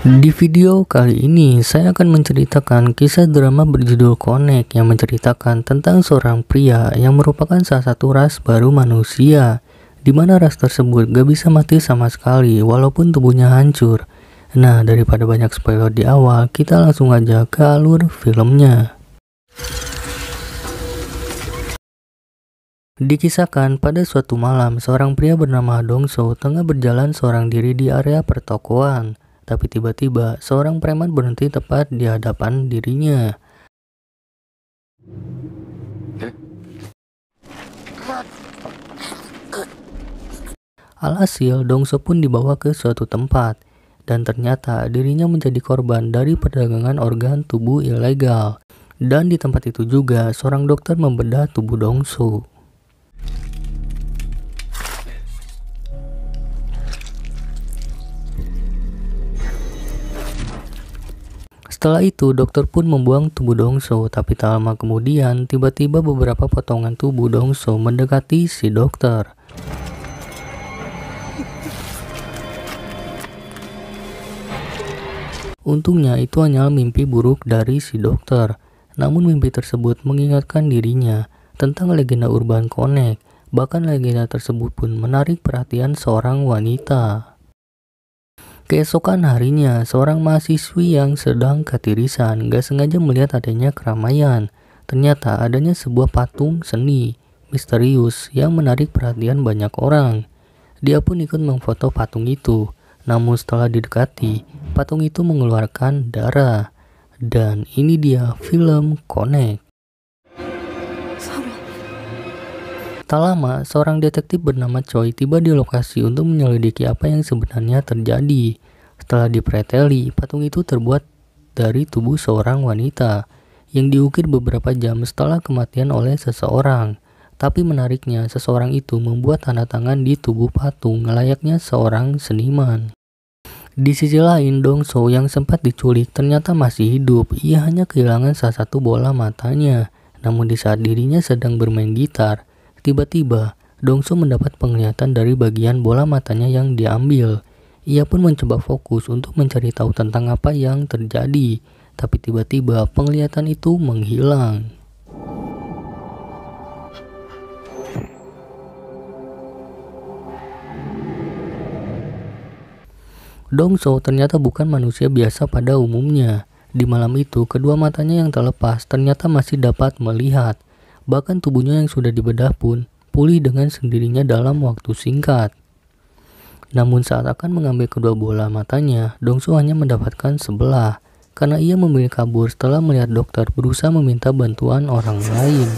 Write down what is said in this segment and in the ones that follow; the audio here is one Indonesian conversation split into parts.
Di video kali ini, saya akan menceritakan kisah drama berjudul Connect yang menceritakan tentang seorang pria yang merupakan salah satu ras baru manusia, di mana ras tersebut gak bisa mati sama sekali walaupun tubuhnya hancur. Nah, daripada banyak spoiler di awal, kita langsung aja ke alur filmnya. Dikisahkan pada suatu malam, seorang pria bernama Dongso tengah berjalan seorang diri di area pertokoan. Tapi tiba-tiba seorang preman berhenti tepat di hadapan dirinya. Alhasil, Dongso pun dibawa ke suatu tempat. Dan ternyata dirinya menjadi korban dari perdagangan organ tubuh ilegal. Dan di tempat itu juga seorang dokter membedah tubuh Dongso. Setelah itu, dokter pun membuang tubuh Dongso, tapi tak lama kemudian, tiba-tiba beberapa potongan tubuh Dongso mendekati si dokter. Untungnya itu hanya mimpi buruk dari si dokter, namun mimpi tersebut mengingatkan dirinya tentang legenda urban Connect, bahkan legenda tersebut pun menarik perhatian seorang wanita. Keesokan harinya, seorang mahasiswi yang sedang ketirisan gak sengaja melihat adanya keramaian. Ternyata adanya sebuah patung seni misterius yang menarik perhatian banyak orang. Dia pun ikut memfoto patung itu. Namun setelah didekati, patung itu mengeluarkan darah. Dan ini dia film Connect. Tak lama, seorang detektif bernama Choi tiba di lokasi untuk menyelidiki apa yang sebenarnya terjadi. Setelah dipreteli, patung itu terbuat dari tubuh seorang wanita yang diukir beberapa jam setelah kematian oleh seseorang. Tapi menariknya, seseorang itu membuat tanda tangan di tubuh patung layaknya seorang seniman. Di sisi lain, Dongso yang sempat diculik ternyata masih hidup. Ia hanya kehilangan salah satu bola matanya. Namun di saat dirinya sedang bermain gitar, tiba-tiba, Dongso mendapat penglihatan dari bagian bola matanya yang diambil. Ia pun mencoba fokus untuk mencari tahu tentang apa yang terjadi. Tapi tiba-tiba penglihatan itu menghilang. Dongso ternyata bukan manusia biasa pada umumnya. Di malam itu, kedua matanya yang terlepas ternyata masih dapat melihat. Bahkan tubuhnya yang sudah dibedah pun pulih dengan sendirinya dalam waktu singkat. Namun saat akan mengambil kedua bola matanya, Dongso hanya mendapatkan sebelah. Karena ia memilih kabur setelah melihat dokter berusaha meminta bantuan orang lain.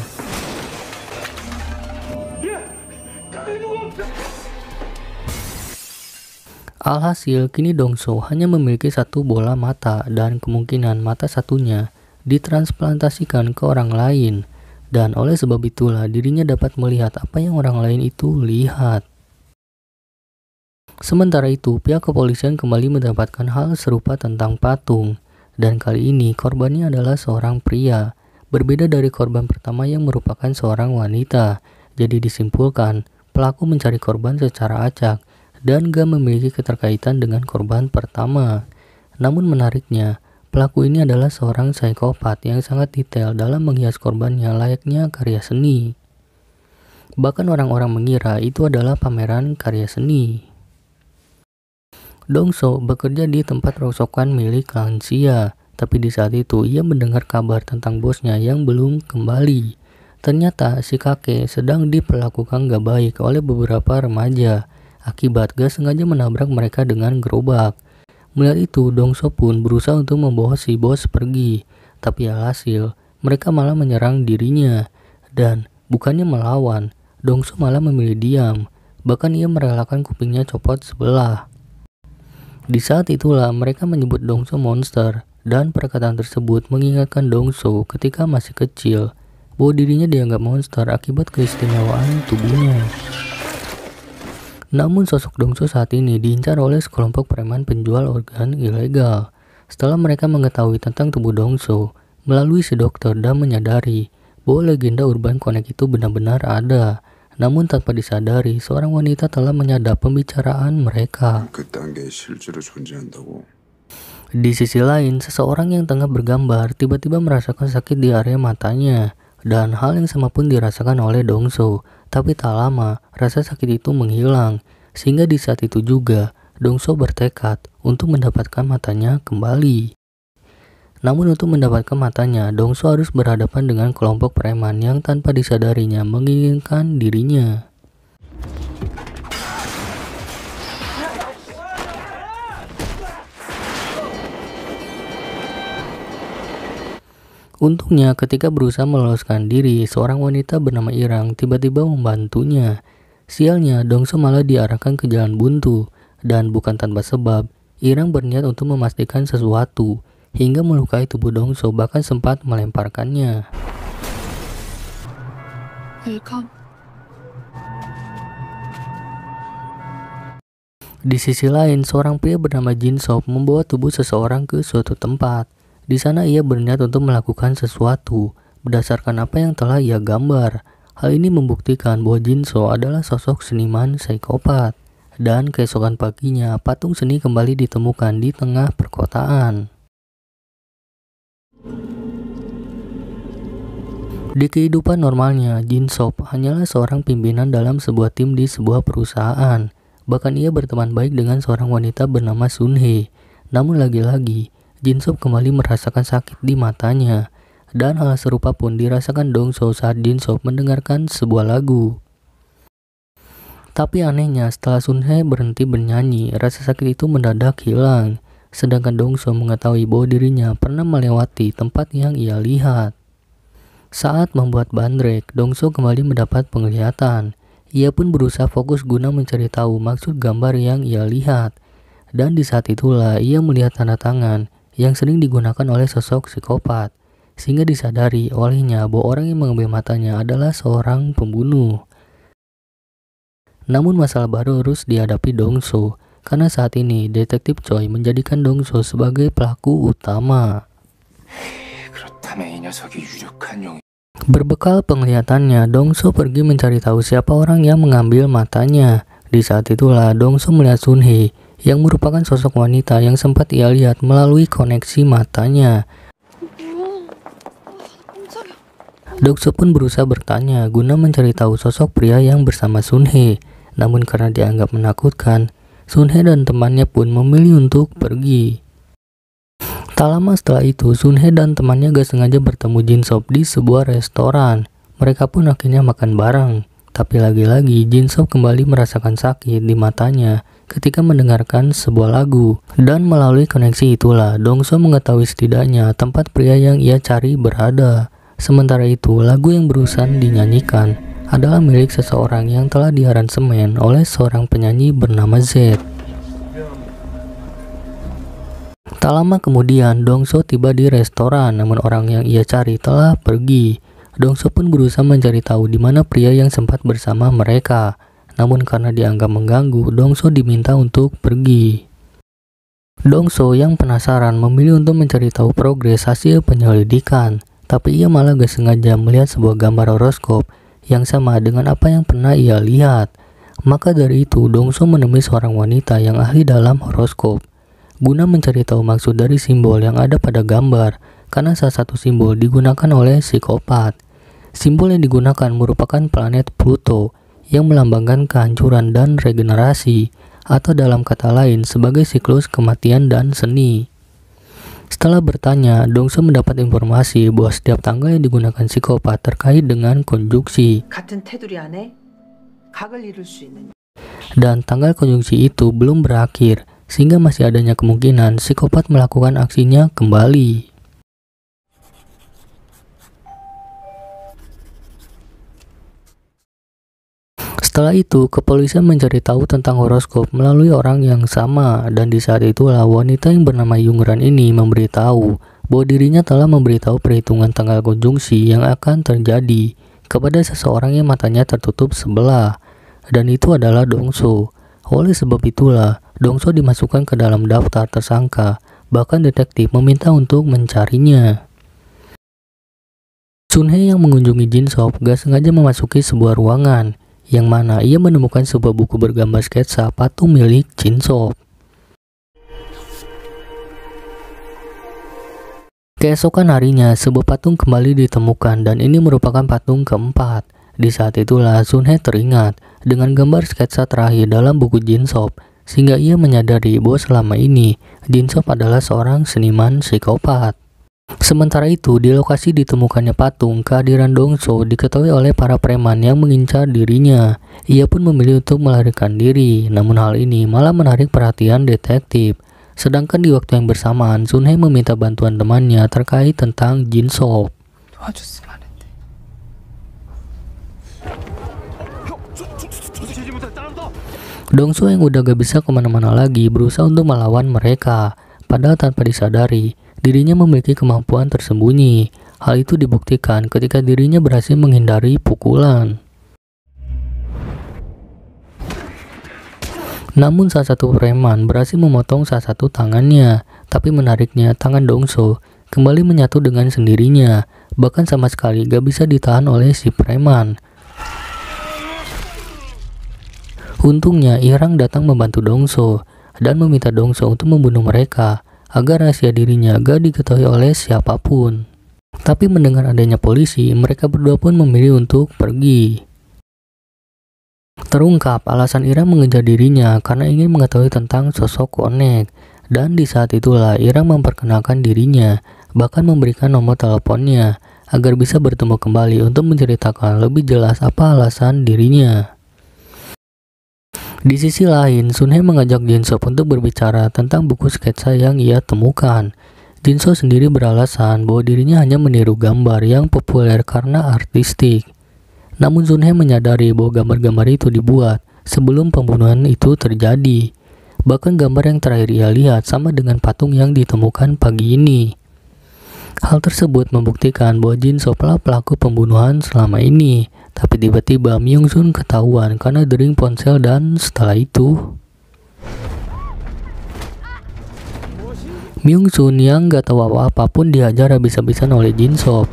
Alhasil, kini Dongso hanya memiliki satu bola mata dan kemungkinan mata satunya ditransplantasikan ke orang lain. Dan oleh sebab itulah dirinya dapat melihat apa yang orang lain itu lihat. Sementara itu, pihak kepolisian kembali mendapatkan hal serupa tentang patung. Dan kali ini korbannya adalah seorang pria. Berbeda dari korban pertama yang merupakan seorang wanita. Jadi disimpulkan, pelaku mencari korban secara acak dan gak memiliki keterkaitan dengan korban pertama. Namun menariknya, pelaku ini adalah seorang psikopat yang sangat detail dalam menghias korbannya layaknya karya seni. Bahkan orang-orang mengira itu adalah pameran karya seni. Dongso bekerja di tempat rongsokan milik lansia, tapi di saat itu ia mendengar kabar tentang bosnya yang belum kembali. Ternyata si kakek sedang diperlakukan gak baik oleh beberapa remaja. Akibat gak sengaja menabrak mereka dengan gerobak. Melihat itu, Dongso pun berusaha untuk membawa si bos pergi. Tapi alhasil, mereka malah menyerang dirinya. Dan bukannya melawan, Dongso malah memilih diam. Bahkan ia merelakan kupingnya copot sebelah. Di saat itulah mereka menyebut Dongso monster. Dan perkataan tersebut mengingatkan Dongso ketika masih kecil bahwa dirinya dianggap monster akibat keistimewaan tubuhnya. Namun sosok Dongso saat ini diincar oleh sekelompok preman penjual organ ilegal. Setelah mereka mengetahui tentang tubuh Dongso melalui si dokter dan menyadari bahwa legenda urban Connect itu benar-benar ada. Namun tanpa disadari, seorang wanita telah menyadap pembicaraan mereka. Di sisi lain, seseorang yang tengah bergambar tiba-tiba merasakan sakit di area matanya, dan hal yang sama pun dirasakan oleh Dongso. Tapi tak lama, rasa sakit itu menghilang, sehingga di saat itu juga Dongso bertekad untuk mendapatkan matanya kembali. Namun untuk mendapatkan matanya, Dongso harus berhadapan dengan kelompok preman yang tanpa disadarinya menginginkan dirinya. Untungnya ketika berusaha meloloskan diri, seorang wanita bernama Irang tiba-tiba membantunya. Sialnya, Dongso malah diarahkan ke jalan buntu, dan bukan tanpa sebab, Irang berniat untuk memastikan sesuatu, hingga melukai tubuh Dongso, bahkan sempat melemparkannya. Welcome. Di sisi lain, seorang pria bernama Jin Sop membawa tubuh seseorang ke suatu tempat. Di sana ia berniat untuk melakukan sesuatu berdasarkan apa yang telah ia gambar. Hal ini membuktikan bahwa Jin Sop adalah sosok seniman psikopat. Dan keesokan paginya, patung seni kembali ditemukan di tengah perkotaan. Di kehidupan normalnya, Jin Sop hanyalah seorang pimpinan dalam sebuah tim di sebuah perusahaan. Bahkan ia berteman baik dengan seorang wanita bernama Sun Hee. Namun lagi-lagi, Jin Sop kembali merasakan sakit di matanya. Dan hal serupa pun dirasakan Dongso saat Jin Sop mendengarkan sebuah lagu. Tapi anehnya, setelah Sun Hee berhenti bernyanyi, rasa sakit itu mendadak hilang. Sedangkan Dongso mengetahui bahwa dirinya pernah melewati tempat yang ia lihat. Saat membuat bandrek, Dongso kembali mendapat penglihatan. Ia pun berusaha fokus guna mencari tahu maksud gambar yang ia lihat. Dan di saat itulah ia melihat tanda tangan yang sering digunakan oleh sosok psikopat, sehingga disadari olehnya bahwa orang yang mengambil matanya adalah seorang pembunuh. Namun masalah baru harus dihadapi Dongso, karena saat ini detektif Choi menjadikan Dongso sebagai pelaku utama. Berbekal penglihatannya, Dongso pergi mencari tahu siapa orang yang mengambil matanya. Di saat itulah Dongso melihat Sun Hee, yang merupakan sosok wanita yang sempat ia lihat melalui koneksi matanya. Dongso pun berusaha bertanya guna mencari tahu sosok pria yang bersama Sun Hee. Namun karena dianggap menakutkan, Sun Hee dan temannya pun memilih untuk pergi. Tak lama setelah itu, Sun Hee dan temannya gak sengaja bertemu Jin Sop di sebuah restoran. Mereka pun akhirnya makan bareng. Tapi lagi-lagi Jin Sop kembali merasakan sakit di matanya ketika mendengarkan sebuah lagu. Dan melalui koneksi itulah Dongso mengetahui setidaknya tempat pria yang ia cari berada. Sementara itu, lagu yang barusan dinyanyikan adalah milik seseorang yang telah diaransemen oleh seorang penyanyi bernama Z. Tak lama kemudian, Dongso tiba di restoran, namun orang yang ia cari telah pergi. Dongso pun berusaha mencari tahu di mana pria yang sempat bersama mereka. Namun karena dianggap mengganggu, Dongso diminta untuk pergi. Dongso yang penasaran memilih untuk mencari tahu progres hasil penyelidikan. Tapi ia malah gak sengaja melihat sebuah gambar horoskop yang sama dengan apa yang pernah ia lihat. Maka dari itu, Dongso menemui seorang wanita yang ahli dalam horoskop guna mencari tahu maksud dari simbol yang ada pada gambar, karena salah satu simbol digunakan oleh psikopat. Simbol yang digunakan merupakan planet Pluto yang melambangkan kehancuran dan regenerasi, atau dalam kata lain sebagai siklus kematian dan seni. Setelah bertanya, Dongso mendapat informasi bahwa setiap tanggal yang digunakan psikopat terkait dengan konjungsi. Dan tanggal konjungsi itu belum berakhir, sehingga masih adanya kemungkinan psikopat melakukan aksinya kembali. Setelah itu, kepolisian mencari tahu tentang horoskop melalui orang yang sama, dan di saat itulah wanita yang bernama Yungran ini memberitahu bahwa dirinya telah memberitahu perhitungan tanggal konjungsi yang akan terjadi kepada seseorang yang matanya tertutup sebelah, dan itu adalah Dongso. Oleh sebab itulah, Dongso dimasukkan ke dalam daftar tersangka, bahkan detektif meminta untuk mencarinya. Sun Hee yang mengunjungi Jin Sop gak sengaja memasuki sebuah ruangan, yang mana ia menemukan sebuah buku bergambar sketsa patung milik Jin Sop. Keesokan harinya, sebuah patung kembali ditemukan dan ini merupakan patung keempat. Di saat itulah Sunhee teringat dengan gambar sketsa terakhir dalam buku Jinsop, sehingga ia menyadari bahwa selama ini Jinsop adalah seorang seniman psikopat. Sementara itu, di lokasi ditemukannya patung, kehadiran Dongso diketahui oleh para preman yang mengincar dirinya. Ia pun memilih untuk melarikan diri, namun hal ini malah menarik perhatian detektif. Sedangkan di waktu yang bersamaan, Sunhee meminta bantuan temannya terkait tentang Jinsop. Dongso yang udah gak bisa kemana-mana lagi berusaha untuk melawan mereka. Padahal tanpa disadari, dirinya memiliki kemampuan tersembunyi. Hal itu dibuktikan ketika dirinya berhasil menghindari pukulan. Namun salah satu preman berhasil memotong salah satu tangannya, tapi menariknya tangan Dongso kembali menyatu dengan sendirinya, bahkan sama sekali gak bisa ditahan oleh si preman. Untungnya Irang datang membantu Dongso dan meminta Dongso untuk membunuh mereka agar rahasia dirinya gak diketahui oleh siapapun. Tapi mendengar adanya polisi, mereka berdua pun memilih untuk pergi. Terungkap alasan Ira mengejar dirinya karena ingin mengetahui tentang sosok Konek. Dan di saat itulah Ira memperkenalkan dirinya, bahkan memberikan nomor teleponnya agar bisa bertemu kembali untuk menceritakan lebih jelas apa alasan dirinya. Di sisi lain, Sunhee mengajak Jinsop untuk berbicara tentang buku sketsa yang ia temukan. Jinsop sendiri beralasan bahwa dirinya hanya meniru gambar yang populer karena artistik. Namun Sunhee menyadari bahwa gambar-gambar itu dibuat sebelum pembunuhan itu terjadi. Bahkan gambar yang terakhir ia lihat sama dengan patung yang ditemukan pagi ini. Hal tersebut membuktikan bahwa Jinsop lah pelaku pembunuhan selama ini. Tapi tiba-tiba Myung-sun ketahuan karena dering ponsel dan setelah itu Myung-sun yang gak tahu apa-apa pun dihajar habis-habisan oleh Jinsop.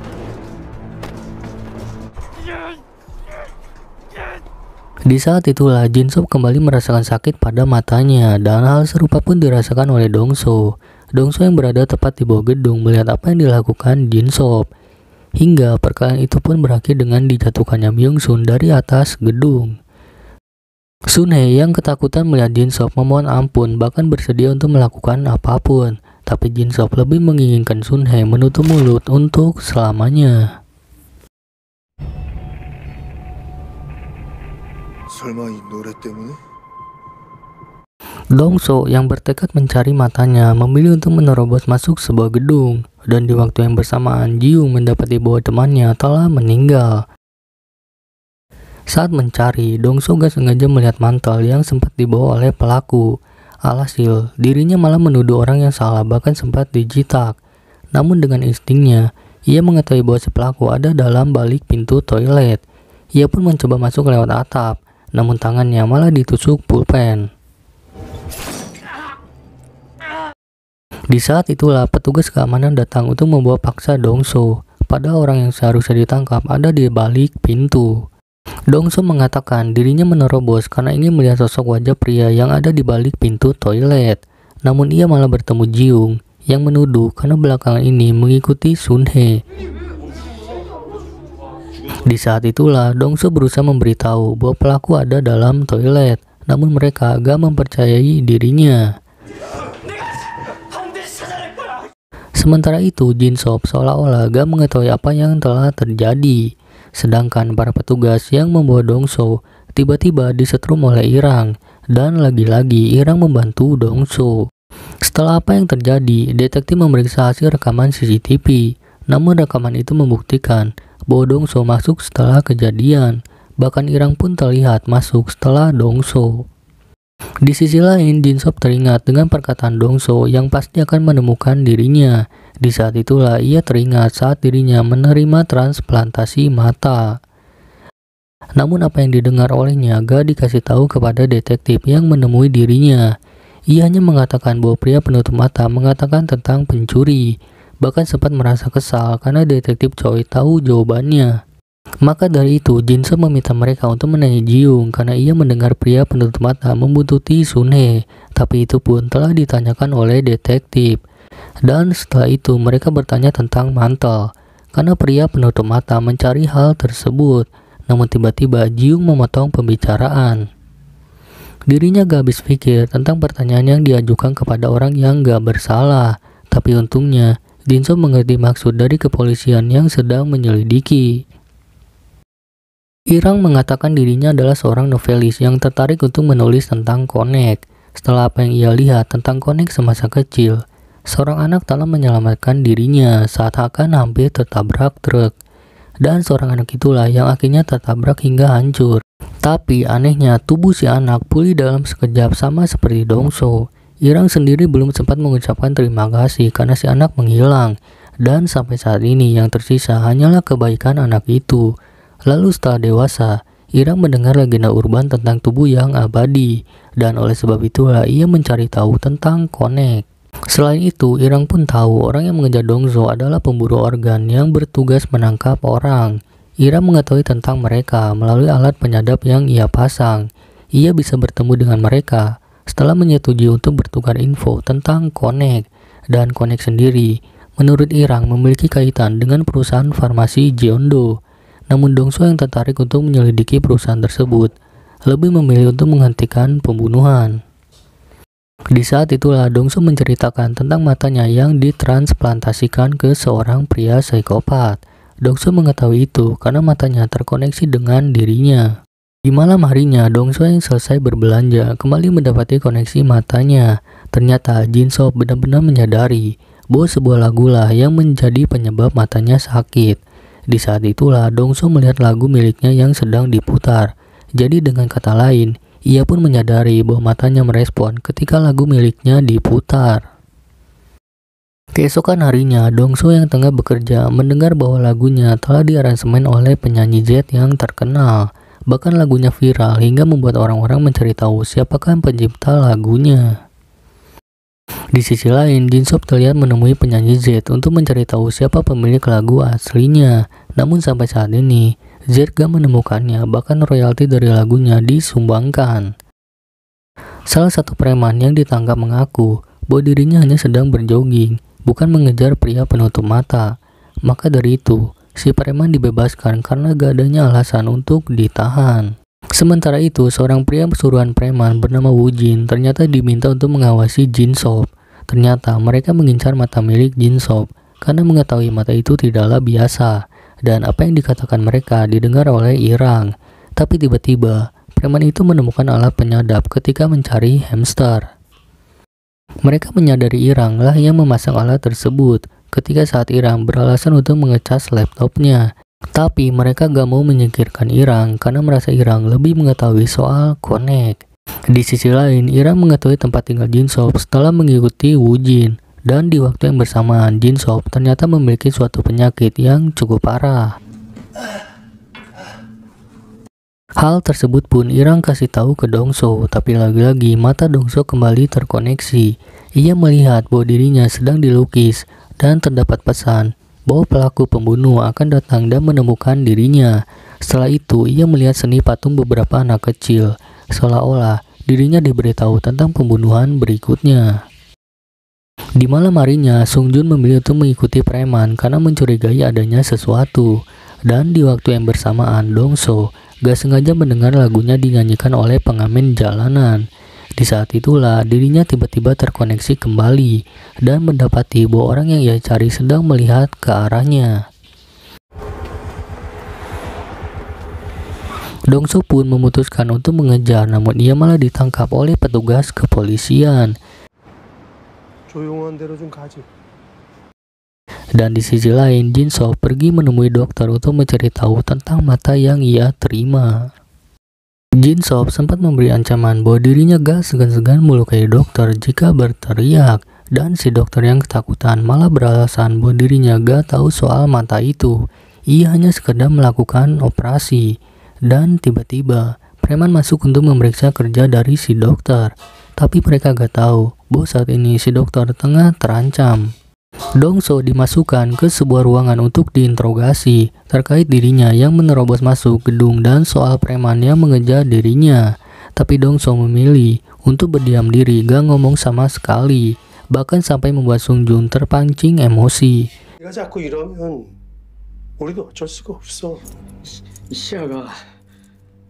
Di saat itulah Jinsop kembali merasakan sakit pada matanya dan hal serupa pun dirasakan oleh Dongso. Dongso yang berada tepat di bawah gedung melihat apa yang dilakukan Jinsop. Hingga perkelahian itu pun berakhir dengan dijatuhkannya Myung-sun dari atas gedung. Sunhee yang ketakutan melihat Jinsop memohon ampun bahkan bersedia untuk melakukan apapun. Tapi Jinsop lebih menginginkan Sunhee menutup mulut untuk selamanya. Dongso yang bertekad mencari matanya memilih untuk menerobos masuk sebuah gedung. Dan di waktu yang bersamaan, Jiung mendapati bahwa temannya telah meninggal. Saat mencari, Dongso gak sengaja melihat mantel yang sempat dibawa oleh pelaku. Alhasil, dirinya malah menuduh orang yang salah bahkan sempat dijitak. Namun dengan instingnya, ia mengetahui bahwa si pelaku ada dalam balik pintu toilet. Ia pun mencoba masuk lewat atap, namun tangannya malah ditusuk pulpen. Di saat itulah petugas keamanan datang untuk membawa paksa Dongso. Padahal orang yang seharusnya ditangkap ada di balik pintu. Dongso mengatakan dirinya menerobos karena ingin melihat sosok wajah pria yang ada di balik pintu toilet. Namun ia malah bertemu Jiung yang menuduh karena belakangan ini mengikuti Sunhee. Di saat itulah Dongso berusaha memberitahu bahwa pelaku ada dalam toilet, namun mereka agak mempercayai dirinya. Sementara itu, Jinsop seolah-olah gak mengetahui apa yang telah terjadi. Sedangkan para petugas yang membawa Dongso tiba-tiba disetrum oleh Irang. Dan lagi-lagi Irang membantu Dongso. Setelah apa yang terjadi, detektif memeriksa hasil rekaman CCTV. Namun rekaman itu membuktikan bahwa Dongso masuk setelah kejadian. Bahkan Irang pun terlihat masuk setelah Dongso. Di sisi lain, Jinsop teringat dengan perkataan Dongso yang pasti akan menemukan dirinya. Di saat itulah ia teringat saat dirinya menerima transplantasi mata. Namun apa yang didengar olehnya gak dikasih tahu kepada detektif yang menemui dirinya. Ia hanya mengatakan bahwa pria penutup mata mengatakan tentang pencuri. Bahkan sempat merasa kesal karena detektif Choi tahu jawabannya. Maka dari itu, Jinsop meminta mereka untuk menanyai Jiung karena ia mendengar pria penutup mata membuntuti Sunhee. Tapi itu pun telah ditanyakan oleh detektif. Dan setelah itu mereka bertanya tentang mantel, karena pria penutup mata mencari hal tersebut. Namun tiba-tiba Jiung memotong pembicaraan. Dirinya gak habis pikir tentang pertanyaan yang diajukan kepada orang yang gak bersalah. Tapi untungnya Jinso mengerti maksud dari kepolisian yang sedang menyelidiki. Irang mengatakan dirinya adalah seorang novelis yang tertarik untuk menulis tentang konek. Setelah apa yang ia lihat tentang konek semasa kecil, seorang anak telah menyelamatkan dirinya saat akan hampir tertabrak truk. Dan seorang anak itulah yang akhirnya tertabrak hingga hancur. Tapi anehnya tubuh si anak pulih dalam sekejap sama seperti Dongso. Irang sendiri belum sempat mengucapkan terima kasih karena si anak menghilang. Dan sampai saat ini yang tersisa hanyalah kebaikan anak itu. Lalu setelah dewasa, Irang mendengar legenda urban tentang tubuh yang abadi. Dan oleh sebab itulah ia mencari tahu tentang konek. Selain itu, Irang pun tahu orang yang mengejar Dongso adalah pemburu organ yang bertugas menangkap orang. Irang mengetahui tentang mereka melalui alat penyadap yang ia pasang. Ia bisa bertemu dengan mereka setelah menyetujui untuk bertukar info tentang konek. Dan konek sendiri, menurut Irang, memiliki kaitan dengan perusahaan farmasi Jeondo. Namun Dongso yang tertarik untuk menyelidiki perusahaan tersebut lebih memilih untuk menghentikan pembunuhan. Di saat itulah Dongso menceritakan tentang matanya yang ditransplantasikan ke seorang pria psikopat. Dongso mengetahui itu karena matanya terkoneksi dengan dirinya. Di malam harinya, Dongso yang selesai berbelanja kembali mendapati koneksi matanya. Ternyata Jinso benar-benar menyadari bahwa sebuah lagulah yang menjadi penyebab matanya sakit. Di saat itulah Dongso melihat lagu miliknya yang sedang diputar. Jadi dengan kata lain, ia pun menyadari bahwa matanya merespon ketika lagu miliknya diputar. Keesokan harinya, Dongso yang tengah bekerja mendengar bahwa lagunya telah diaransemen oleh penyanyi Z yang terkenal. Bahkan lagunya viral hingga membuat orang-orang mencari tahu siapakah pencipta lagunya. Di sisi lain, Jinso terlihat menemui penyanyi Z untuk mencari tahu siapa pemilik lagu aslinya. Namun sampai saat ini, Z gak menemukannya, bahkan royalti dari lagunya disumbangkan. Salah satu preman yang ditangkap mengaku bahwa dirinya hanya sedang berjogging, bukan mengejar pria penutup mata. Maka dari itu, si preman dibebaskan karena gak adanya alasan untuk ditahan. Sementara itu, seorang pria suruhan preman bernama Wu Jin ternyata diminta untuk mengawasi Jinso. Ternyata mereka mengincar mata milik Jinso karena mengetahui mata itu tidaklah biasa. Dan apa yang dikatakan mereka didengar oleh Irang. Tapi tiba-tiba, preman itu menemukan alat penyadap ketika mencari hamster. Mereka menyadari Irang lah yang memasang alat tersebut ketika saat Irang beralasan untuk mengecas laptopnya. Tapi mereka gak mau menyingkirkan Irang karena merasa Irang lebih mengetahui soal konek. Di sisi lain, Irang mengetahui tempat tinggal Jinso setelah mengikuti Wu Jin. Dan di waktu yang bersamaan, Jinso ternyata memiliki suatu penyakit yang cukup parah. Hal tersebut pun Irang kasih tahu ke Dongso, tapi lagi-lagi mata Dongso kembali terkoneksi. Ia melihat bahwa dirinya sedang dilukis dan terdapat pesan bahwa pelaku pembunuh akan datang dan menemukan dirinya. Setelah itu, ia melihat seni patung beberapa anak kecil, seolah-olah dirinya diberitahu tentang pembunuhan berikutnya. Di malam harinya, Sung Jun memilih untuk mengikuti preman karena mencurigai adanya sesuatu. Dan di waktu yang bersamaan, Dongso gak sengaja mendengar lagunya dinyanyikan oleh pengamen jalanan. Di saat itulah dirinya tiba-tiba terkoneksi kembali dan mendapati bahwa orang yang ia cari sedang melihat ke arahnya. Dongso pun memutuskan untuk mengejar, namun ia malah ditangkap oleh petugas kepolisian. Dan di sisi lain, Jinso pergi menemui dokter untuk mencari tahu tentang mata yang ia terima. Jinso sempat memberi ancaman bahwa dirinya gak segan-segan melukai dokter jika berteriak. Dan si dokter yang ketakutan malah beralasan bahwa dirinya gak tahu soal mata itu. Ia hanya sekedar melakukan operasi. Dan tiba-tiba, preman masuk untuk memeriksa kerja dari si dokter. Tapi mereka gak tahu bahwa saat ini si dokter tengah terancam. Dongso dimasukkan ke sebuah ruangan untuk diinterogasi terkait dirinya yang menerobos masuk gedung dan soal preman yang mengejar dirinya. Tapi Dongso memilih untuk berdiam diri, gak ngomong sama sekali. bahkan sampai membuat Sung Joon terpancing emosi. 네가 자꾸 이러면 우리도 어쩔 수가 없어. 시아가.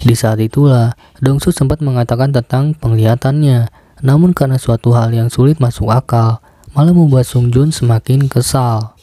Di saat itulah, Dongsu sempat mengatakan tentang penglihatannya, namun karena suatu hal yang sulit masuk akal, malah membuat Sung Joon semakin kesal.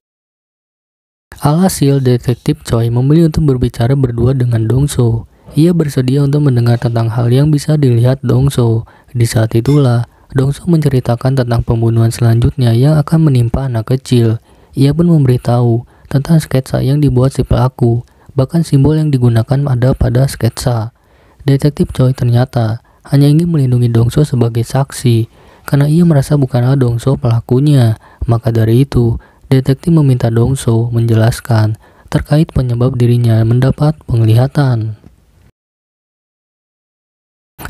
Alhasil, detektif Choi memilih untuk berbicara berdua dengan Dongsu. Ia bersedia untuk mendengar tentang hal yang bisa dilihat Dongsu. Di saat itulah, Dongsu menceritakan tentang pembunuhan selanjutnya yang akan menimpa anak kecil. Ia pun memberitahu tentang sketsa yang dibuat si pelaku, bahkan simbol yang digunakan ada pada sketsa. Detektif Choi ternyata hanya ingin melindungi Dongsu sebagai saksi, karena ia merasa bukanlah Dongsu pelakunya. Maka dari itu, detektif meminta Dongsu menjelaskan terkait penyebab dirinya mendapat penglihatan.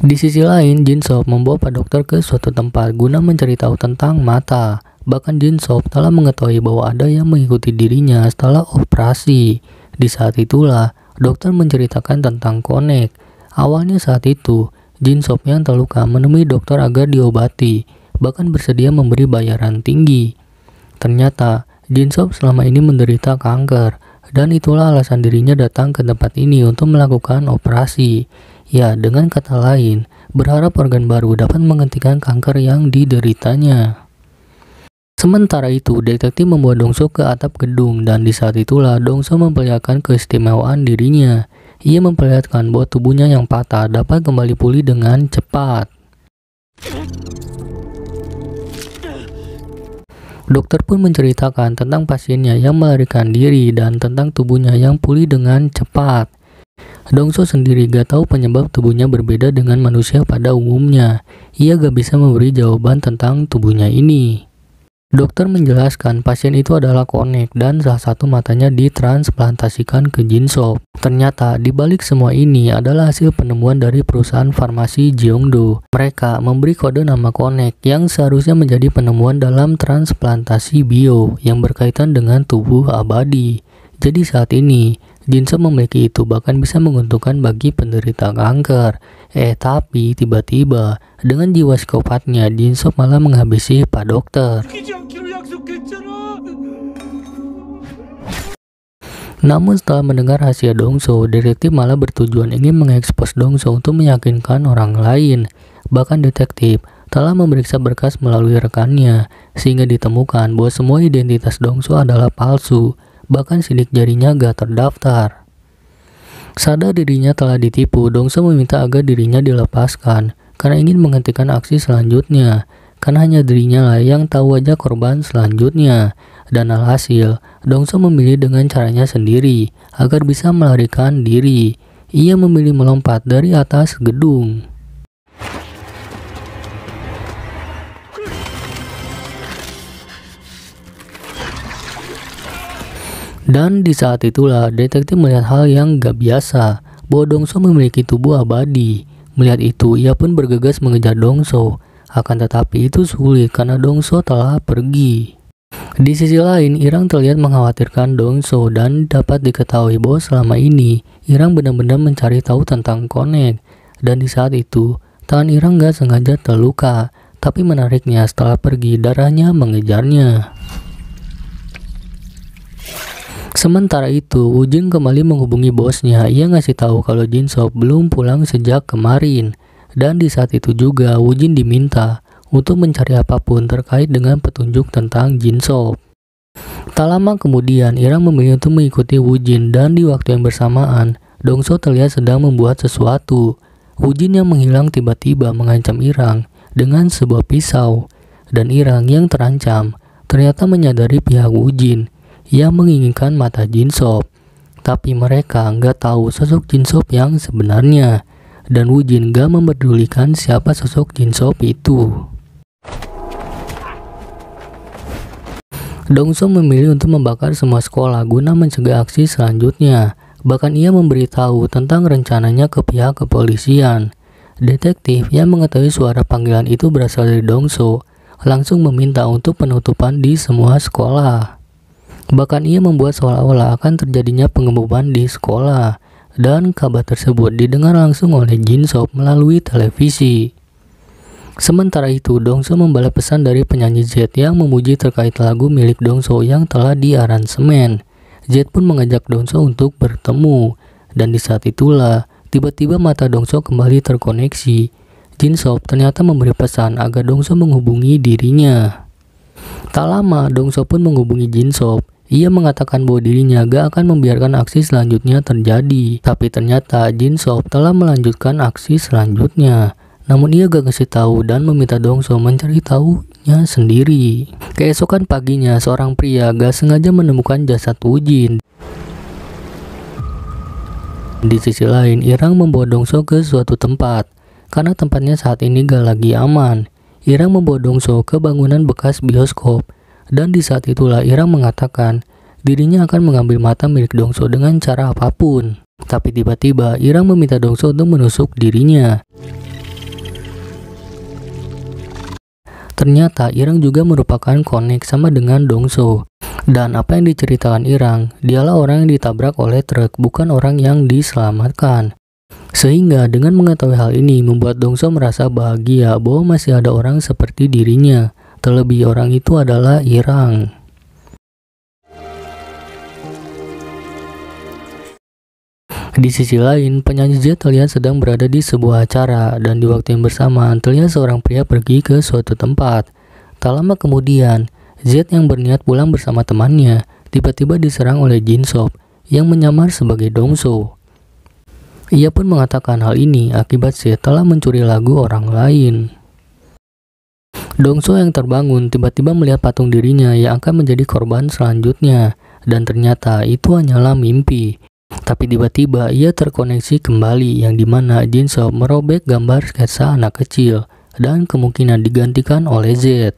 Di sisi lain, Jin Sop membawa Pak Dokter ke suatu tempat guna mencari tahu tentang mata. Bahkan Jin Sop telah mengetahui bahwa ada yang mengikuti dirinya setelah operasi. Di saat itulah, dokter menceritakan tentang konek. Awalnya saat itu, Jin Sop yang terluka menemui dokter agar diobati, bahkan bersedia memberi bayaran tinggi. Ternyata, Jin Sop selama ini menderita kanker, dan itulah alasan dirinya datang ke tempat ini untuk melakukan operasi. Ya, dengan kata lain, berharap organ baru dapat menghentikan kanker yang dideritanya. Sementara itu, detektif membawa Dongsu ke atap gedung, dan di saat itulah Dongsu memperlihatkan keistimewaan dirinya. Ia memperlihatkan bahwa tubuhnya yang patah dapat kembali pulih dengan cepat. Dokter pun menceritakan tentang pasiennya yang melarikan diri dan tentang tubuhnya yang pulih dengan cepat. Dongsu sendiri gak tahu penyebab tubuhnya berbeda dengan manusia pada umumnya. Ia gak bisa memberi jawaban tentang tubuhnya ini. Dokter menjelaskan pasien itu adalah konek dan salah satu matanya ditransplantasikan ke Jin Sop. Ternyata di balik semua ini adalah hasil penemuan dari perusahaan farmasi Jeongdo. Mereka memberi kode nama konek yang seharusnya menjadi penemuan dalam transplantasi bio yang berkaitan dengan tubuh abadi. Jadi saat ini Jin Sop memiliki itu bahkan bisa menguntungkan bagi penderita kanker. Tapi tiba-tiba dengan jiwa psikopatnya Jin Sop malah menghabisi Pak Dokter. Namun setelah mendengar rahasia Dongsu, detektif malah bertujuan ingin mengekspos Dongsu untuk meyakinkan orang lain. Bahkan detektif telah memeriksa berkas melalui rekannya, sehingga ditemukan bahwa semua identitas Dongsu adalah palsu. Bahkan sidik jarinya gak terdaftar. Sadar dirinya telah ditipu, Dongsu meminta agar dirinya dilepaskan karena ingin menghentikan aksi selanjutnya. Karena hanya dirinya lah yang tahu wajah korban selanjutnya. Dan alhasil, Dongsu memilih dengan caranya sendiri agar bisa melarikan diri. Ia memilih melompat dari atas gedung. Dan di saat itulah detektif melihat hal yang gak biasa, bahwa Dongsu memiliki tubuh abadi. Melihat itu, ia pun bergegas mengejar Dongsu. Akan tetapi itu sulit karena Dongsu telah pergi. Di sisi lain, Irang terlihat mengkhawatirkan Dongsu dan dapat diketahui bahwa selama ini Irang benar-benar mencari tahu tentang konek. Dan di saat itu, tangan Irang gak sengaja terluka, tapi menariknya setelah pergi darahnya mengejarnya. Sementara itu, Woo-jin kembali menghubungi bosnya. Ia ngasih tahu kalau Jin Sop belum pulang sejak kemarin. Dan di saat itu juga Woo-jin diminta untuk mencari apapun terkait dengan petunjuk tentang Jin Sop. Tak lama kemudian, Irang memilih untuk mengikuti Woo-jin dan di waktu yang bersamaan, Dongsu terlihat sedang membuat sesuatu. Woo-jin yang menghilang tiba-tiba mengancam Irang dengan sebuah pisau. Dan Irang yang terancam ternyata menyadari pihak Woo-jin yang menginginkan mata Jin Sop. Tapi mereka nggak tahu sosok Jin Sop yang sebenarnya. Dan Woo-jin gak mempedulikan siapa sosok Jin Sop itu. Dongsu memilih untuk membakar semua sekolah guna mencegah aksi selanjutnya. Bahkan ia memberitahu tentang rencananya ke pihak kepolisian. Detektif yang mengetahui suara panggilan itu berasal dari Dongsu langsung meminta untuk penutupan di semua sekolah. Bahkan ia membuat seolah-olah akan terjadinya pengeboman di sekolah. Dan kabar tersebut didengar langsung oleh Jin Sop melalui televisi. Sementara itu, Dongso membalas pesan dari penyanyi Z yang memuji terkait lagu milik Dongso yang telah diaransemen. Z pun mengajak Dongso untuk bertemu, dan di saat itulah tiba-tiba mata Dongso kembali terkoneksi. Jin Sop ternyata memberi pesan agar Dongso menghubungi dirinya. Tak lama, Dongso pun menghubungi Jin Sop. Ia mengatakan bahwa dirinya gak akan membiarkan aksi selanjutnya terjadi. Tapi ternyata Jin Sop telah melanjutkan aksi selanjutnya. Namun ia gak kasih tahu dan meminta Dongso mencari tahunya sendiri. Keesokan paginya, seorang pria gak sengaja menemukan jasad Wujin. Di sisi lain, Irang membawa Dongso ke suatu tempat. Karena tempatnya saat ini gak lagi aman, Irang membawa Dongso ke bangunan bekas bioskop. Dan di saat itulah Irang mengatakan dirinya akan mengambil mata milik Dongso dengan cara apapun. Tapi tiba-tiba Irang meminta Dongso untuk menusuk dirinya. Ternyata Irang juga merupakan konek sama dengan Dongso. Dan apa yang diceritakan Irang, dialah orang yang ditabrak oleh truk, bukan orang yang diselamatkan. Sehingga dengan mengetahui hal ini membuat Dongso merasa bahagia bahwa masih ada orang seperti dirinya. Terlebih orang itu adalah Irang. Di sisi lain, penyanyi Z terlihat sedang berada di sebuah acara, dan di waktu yang bersamaan terlihat seorang pria pergi ke suatu tempat. Tak lama kemudian, Z yang berniat pulang bersama temannya tiba-tiba diserang oleh Jin Sop yang menyamar sebagai Dongso. Ia pun mengatakan hal ini akibat Z telah mencuri lagu orang lain. Dongso yang terbangun tiba-tiba melihat patung dirinya yang akan menjadi korban selanjutnya, dan ternyata itu hanyalah mimpi. Tapi tiba-tiba ia terkoneksi kembali, yang dimana Jin Sop merobek gambar sketsa anak kecil dan kemungkinan digantikan oleh Z.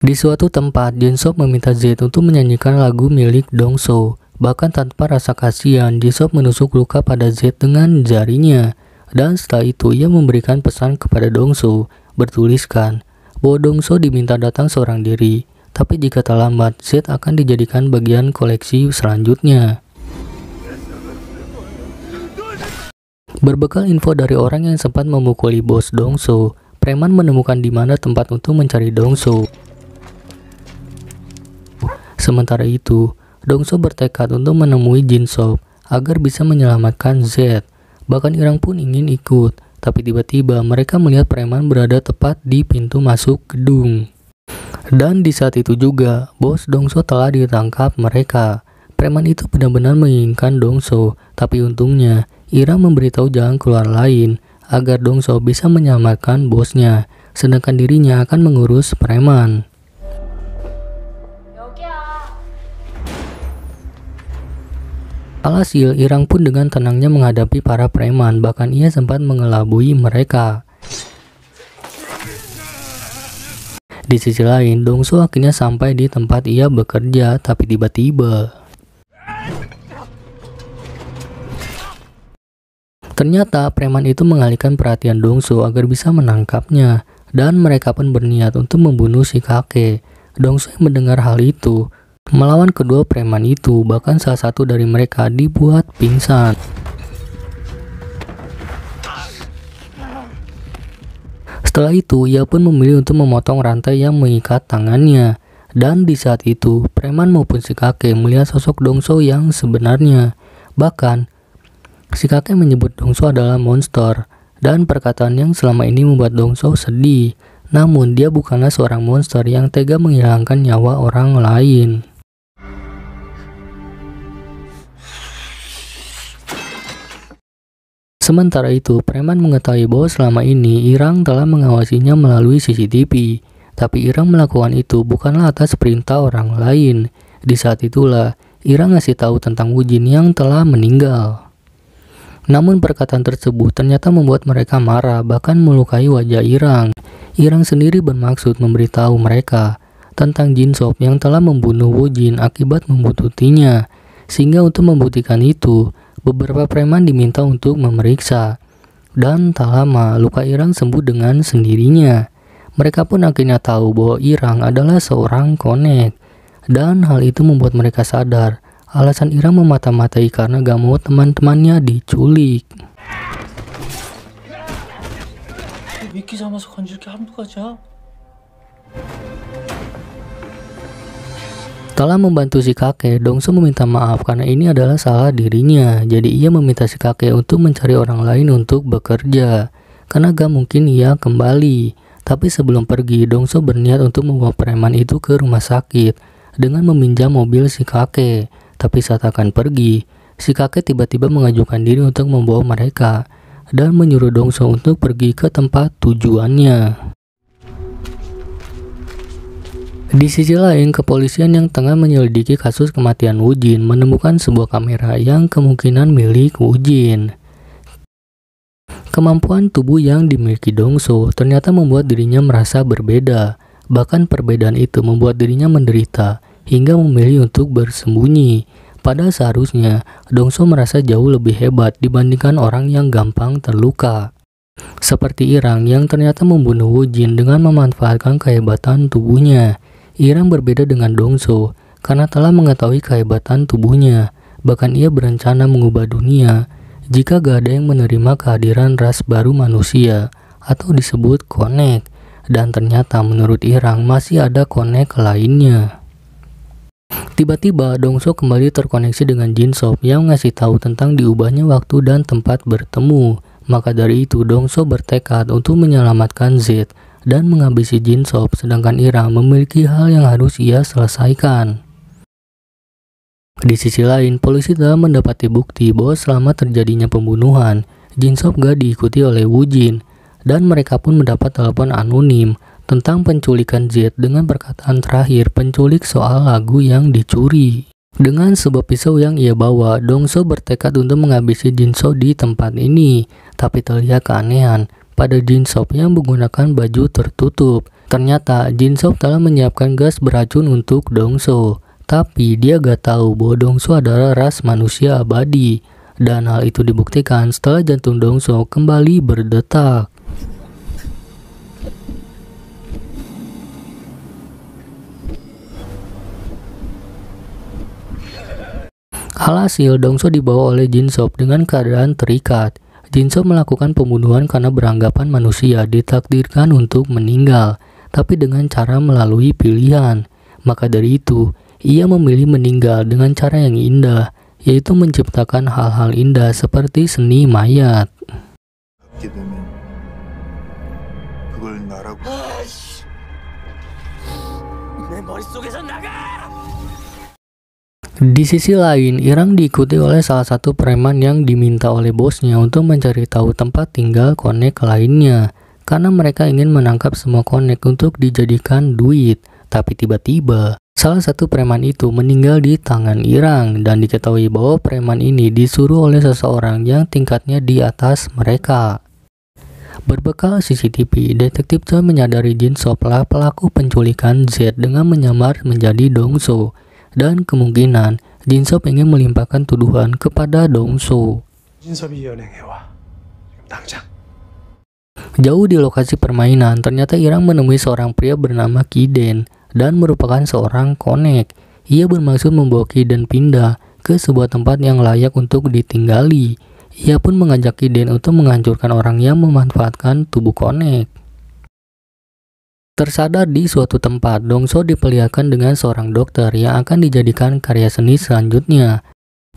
Di suatu tempat, Jin Sop meminta Z untuk menyanyikan lagu milik Dongso. Bahkan tanpa rasa kasihan, Jin Sop menusuk luka pada Z dengan jarinya. Dan setelah itu ia memberikan pesan kepada Dongso, bertuliskan bahwa Dongso diminta datang seorang diri, tapi jika terlambat, Z akan dijadikan bagian koleksi selanjutnya. Berbekal info dari orang yang sempat memukuli bos Dongso, preman menemukan di mana tempat untuk mencari Dongso. Sementara itu, Dongso bertekad untuk menemui Jin Sop agar bisa menyelamatkan Z. Bahkan Irang pun ingin ikut, tapi tiba-tiba mereka melihat preman berada tepat di pintu masuk gedung. Dan di saat itu juga, bos Dongso telah ditangkap mereka. Preman itu benar-benar menginginkan Dongso, tapi untungnya Irang memberitahu jalan keluar lain agar Dongso bisa menyelamatkan bosnya, sedangkan dirinya akan mengurus preman. Alhasil, Irang pun dengan tenangnya menghadapi para preman, bahkan ia sempat mengelabui mereka. Di sisi lain, Dongso akhirnya sampai di tempat ia bekerja, tapi tiba-tiba ternyata preman itu mengalihkan perhatian Dongso agar bisa menangkapnya, dan mereka pun berniat untuk membunuh si kakek. Dongso yang mendengar hal itu melawan kedua preman itu, bahkan salah satu dari mereka dibuat pingsan. Setelah itu, ia pun memilih untuk memotong rantai yang mengikat tangannya. Dan di saat itu, preman maupun si kakek melihat sosok Dongso yang sebenarnya. Bahkan, si kakek menyebut Dongso adalah monster, dan perkataan yang selama ini membuat Dongso sedih. Namun, dia bukanlah seorang monster yang tega menghilangkan nyawa orang lain. Sementara itu, preman mengetahui bahwa selama ini Irang telah mengawasinya melalui CCTV. Tapi Irang melakukan itu bukanlah atas perintah orang lain. Di saat itulah, Irang ngasih tahu tentang Wujin yang telah meninggal. Namun perkataan tersebut ternyata membuat mereka marah, bahkan melukai wajah Irang. Irang sendiri bermaksud memberitahu mereka tentang Jin Sop yang telah membunuh Wujin akibat membututinya. Sehingga untuk membuktikan itu, beberapa preman diminta untuk memeriksa. Dan tak lama, luka Irang sembuh dengan sendirinya. Mereka pun akhirnya tahu bahwa Irang adalah seorang konek. Dan hal itu membuat mereka sadar alasan Irang memata-matai karena gak mau teman-temannya diculik. 미끼 잡아서 건질 게 한두 가지야. Setelah membantu si kakek, Dongso meminta maaf karena ini adalah salah dirinya. Jadi ia meminta si kakek untuk mencari orang lain untuk bekerja, karena gak mungkin ia kembali. Tapi sebelum pergi, Dongso berniat untuk membawa preman itu ke rumah sakit dengan meminjam mobil si kakek. Tapi saat akan pergi, si kakek tiba-tiba mengajukan diri untuk membawa mereka dan menyuruh Dongso untuk pergi ke tempat tujuannya. Di sisi lain, kepolisian yang tengah menyelidiki kasus kematian Woo Jin menemukan sebuah kamera yang kemungkinan milik Woo Jin. Kemampuan tubuh yang dimiliki Dongso ternyata membuat dirinya merasa berbeda. Bahkan perbedaan itu membuat dirinya menderita hingga memilih untuk bersembunyi. Padahal seharusnya Dongso merasa jauh lebih hebat dibandingkan orang yang gampang terluka. Seperti Irang yang ternyata membunuh Woo Jin dengan memanfaatkan kehebatan tubuhnya. Irang berbeda dengan Dongso karena telah mengetahui kehebatan tubuhnya. Bahkan ia berencana mengubah dunia jika gak ada yang menerima kehadiran ras baru manusia atau disebut konek. Dan ternyata menurut Irang masih ada konek lainnya. Tiba-tiba Dongso kembali terkoneksi dengan Jin Sob yang ngasih tahu tentang diubahnya waktu dan tempat bertemu. Maka dari itu Dongso bertekad untuk menyelamatkan Z dan menghabisi Jin Sob, sedangkan Irang memiliki hal yang harus ia selesaikan. Di sisi lain, polisi telah mendapati bukti bahwa selama terjadinya pembunuhan, Jin Sob gak diikuti oleh Woo Jin, dan mereka pun mendapat telepon anonim tentang penculikan Z dengan perkataan terakhir penculik soal lagu yang dicuri. Dengan sebuah pisau yang ia bawa, Dongso bertekad untuk menghabisi Jin Sob di tempat ini, tapi terlihat keanehan pada Jin Sob yang menggunakan baju tertutup. Ternyata Jin Sob telah menyiapkan gas beracun untuk Dongso, tapi dia gak tahu bahwa Dongso adalah ras manusia abadi, dan hal itu dibuktikan setelah jantung Dongso kembali berdetak. Alhasil, Dongso dibawa oleh Jin Sob dengan keadaan terikat. Jin Sob melakukan pembunuhan karena beranggapan manusia ditakdirkan untuk meninggal, tapi dengan cara melalui pilihan. Maka dari itu, ia memilih meninggal dengan cara yang indah, yaitu menciptakan hal-hal indah seperti seni mayat. Di sisi lain, Irang diikuti oleh salah satu preman yang diminta oleh bosnya untuk mencari tahu tempat tinggal konek lainnya, karena mereka ingin menangkap semua konek untuk dijadikan duit. Tapi tiba-tiba, salah satu preman itu meninggal di tangan Irang, dan diketahui bahwa preman ini disuruh oleh seseorang yang tingkatnya di atas mereka. Berbekal CCTV, detektif Choi menyadari Jin Sob lah pelaku penculikan Z dengan menyamar menjadi Dongso. Dan kemungkinan Jin Sob ingin melimpahkan tuduhan kepada Dongso. Jauh di lokasi permainan, ternyata Irang menemui seorang pria bernama Kiden dan merupakan seorang konek. Ia bermaksud membawa Kiden pindah ke sebuah tempat yang layak untuk ditinggali. Ia pun mengajak Kiden untuk menghancurkan orang yang memanfaatkan tubuh konek. Tersadar di suatu tempat, Dongso diperlihatkan dengan seorang dokter yang akan dijadikan karya seni selanjutnya.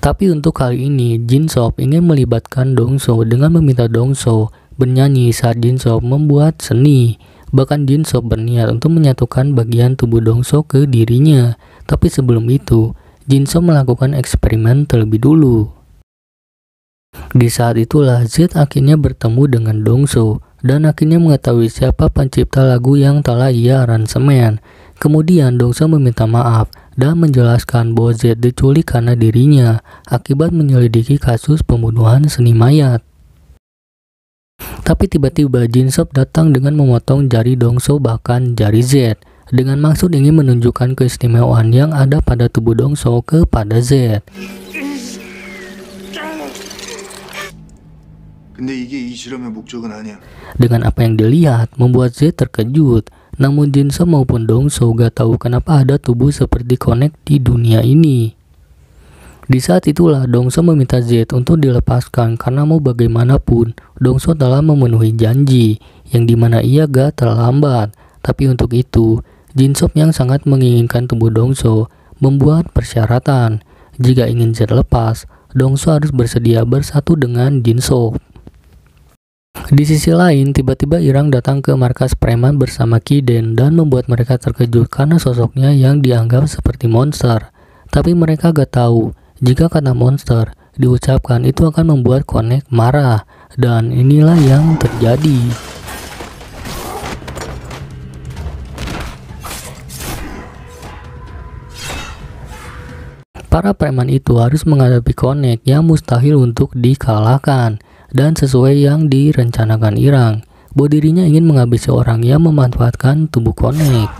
Tapi untuk kali ini, Jin Sob ingin melibatkan Dongso dengan meminta Dongso bernyanyi saat Jin Sob membuat seni. Bahkan Jin Sob berniat untuk menyatukan bagian tubuh Dongso ke dirinya. Tapi sebelum itu, Jin Sob melakukan eksperimen terlebih dulu. Di saat itulah Z akhirnya bertemu dengan Dongso dan akhirnya mengetahui siapa pencipta lagu yang telah ia aransemen. Kemudian Dongso meminta maaf dan menjelaskan bahwa Z diculik karena dirinya akibat menyelidiki kasus pembunuhan seni mayat. Tapi tiba-tiba Jin Sob datang dengan memotong jari Dongso, bahkan jari Z, dengan maksud ingin menunjukkan keistimewaan yang ada pada tubuh Dongso kepada Z. Dengan apa yang dilihat membuat Z terkejut. Namun Jin Sob maupun Dongso gak tahu kenapa ada tubuh seperti konek di dunia ini. Di saat itulah Dongso meminta Z untuk dilepaskan karena mau bagaimanapun Dongso telah memenuhi janji. yang dimana ia gak terlambat. Tapi untuk itu, Jin-sook yang sangat menginginkan tubuh Dongso membuat persyaratan. Jika ingin Jet lepas, Dongso harus bersedia bersatu dengan Jin-sook. Di sisi lain, tiba-tiba Irang datang ke markas preman bersama Ki-den dan membuat mereka terkejut karena sosoknya yang dianggap seperti monster. Tapi mereka gak tahu jika kata monster diucapkan itu akan membuat Konek marah, dan inilah yang terjadi. Para preman itu harus menghadapi Konek yang mustahil untuk dikalahkan, dan sesuai yang direncanakan Irang, bahwa dirinya ingin menghabisi orang yang memanfaatkan tubuh Konek.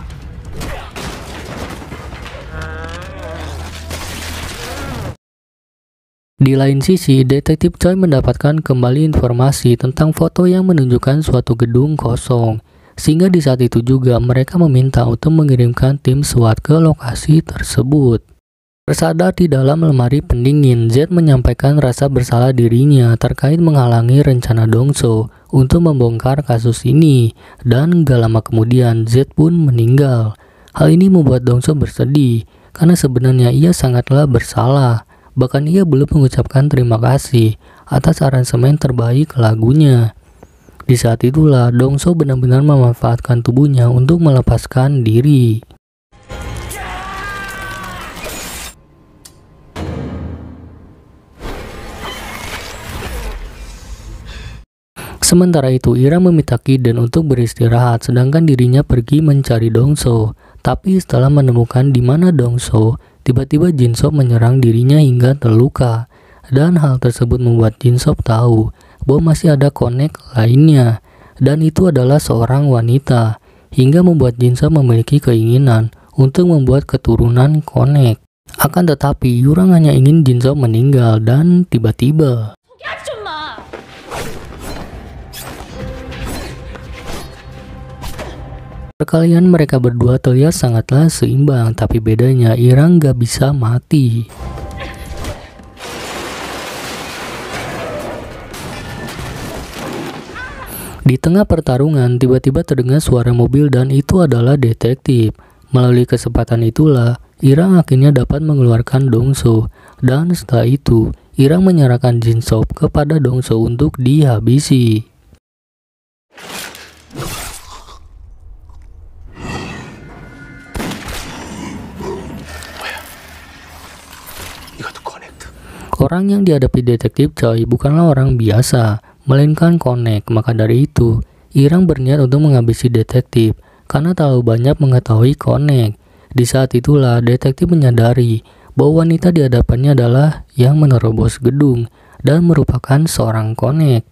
Di lain sisi, Detektif Choi mendapatkan kembali informasi tentang foto yang menunjukkan suatu gedung kosong, sehingga di saat itu juga mereka meminta untuk mengirimkan tim SWAT ke lokasi tersebut. Bersandar di dalam lemari pendingin, Z menyampaikan rasa bersalah dirinya terkait menghalangi rencana Dongso untuk membongkar kasus ini, dan gak lama kemudian Z pun meninggal. Hal ini membuat Dongso bersedih, karena sebenarnya ia sangatlah bersalah. Bahkan ia belum mengucapkan terima kasih atas aransemen terbaik lagunya. Di saat itulah Dongso benar-benar memanfaatkan tubuhnya untuk melepaskan diri. Sementara itu, Ira meminta Ki-den untuk beristirahat, sedangkan dirinya pergi mencari Dongso. Tapi setelah menemukan di mana Dongso, tiba-tiba Jin-sook menyerang dirinya hingga terluka. Dan hal tersebut membuat Jin-sook tahu bahwa masih ada Konek lainnya, dan itu adalah seorang wanita, hingga membuat Jin-sook memiliki keinginan untuk membuat keturunan Konek. Akan tetapi, Yurang hanya ingin Jin-sook meninggal, dan tiba-tiba perkalian mereka berdua terlihat sangatlah seimbang, tapi bedanya Irang gak bisa mati. Di tengah pertarungan, tiba-tiba terdengar suara mobil dan itu adalah detektif. Melalui kesempatan itulah, Irang akhirnya dapat mengeluarkan Dongso, dan setelah itu, Irang menyerahkan Jin-sook kepada Dongso untuk dihabisi. Orang yang dihadapi Detektif Choi bukanlah orang biasa, melainkan Konek. Maka dari itu, Irang berniat untuk menghabisi detektif karena terlalu banyak mengetahui Konek. Di saat itulah detektif menyadari bahwa wanita di hadapannya adalah yang menerobos gedung dan merupakan seorang Konek.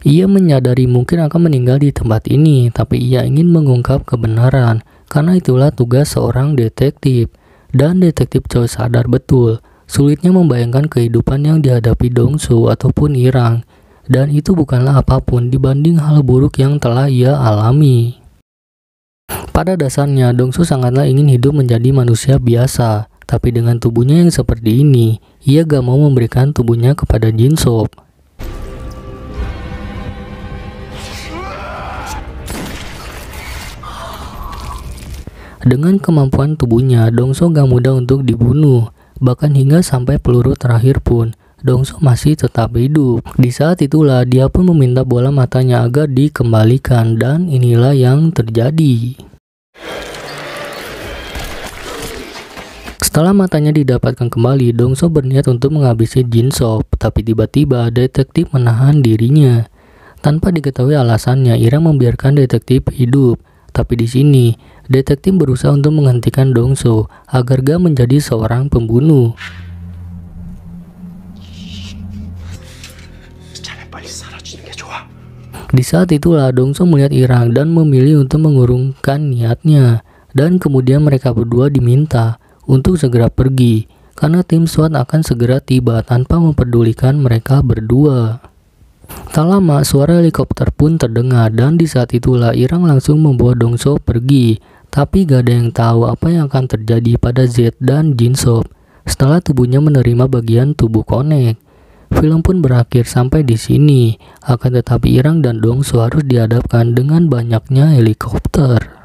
Ia menyadari mungkin akan meninggal di tempat ini, tapi ia ingin mengungkap kebenaran karena itulah tugas seorang detektif. Dan Detektif Choi sadar betul sulitnya membayangkan kehidupan yang dihadapi Dongso ataupun Irang, dan itu bukanlah apapun dibanding hal buruk yang telah ia alami. Pada dasarnya, Dongso sangatlah ingin hidup menjadi manusia biasa, tapi dengan tubuhnya yang seperti ini, ia gak mau memberikan tubuhnya kepada Jin-sook. Dengan kemampuan tubuhnya, Dongso gak mudah untuk dibunuh. Bahkan hingga sampai peluru terakhir pun, Dongso masih tetap hidup. Di saat itulah dia pun meminta bola matanya agar dikembalikan, dan inilah yang terjadi. Setelah matanya didapatkan kembali, Dongso berniat untuk menghabisi Jin-sook, tapi tiba-tiba detektif menahan dirinya. Tanpa diketahui alasannya, Irang membiarkan detektif hidup. Tapi di sini, detektif berusaha untuk menghentikan Dongso agar gak menjadi seorang pembunuh. Di saat itulah Dongso melihat Irang dan memilih untuk mengurungkan niatnya. Dan kemudian mereka berdua diminta untuk segera pergi, karena tim SWAT akan segera tiba tanpa memperdulikan mereka berdua. Tak lama suara helikopter pun terdengar, dan di saat itulah Irang langsung membawa Dongso pergi. Tapi gak ada yang tahu apa yang akan terjadi pada Z dan Jin-sook setelah tubuhnya menerima bagian tubuh Konek. Film pun berakhir sampai di sini. Akan tetapi Irang dan Dongsu harus dihadapkan dengan banyaknya helikopter.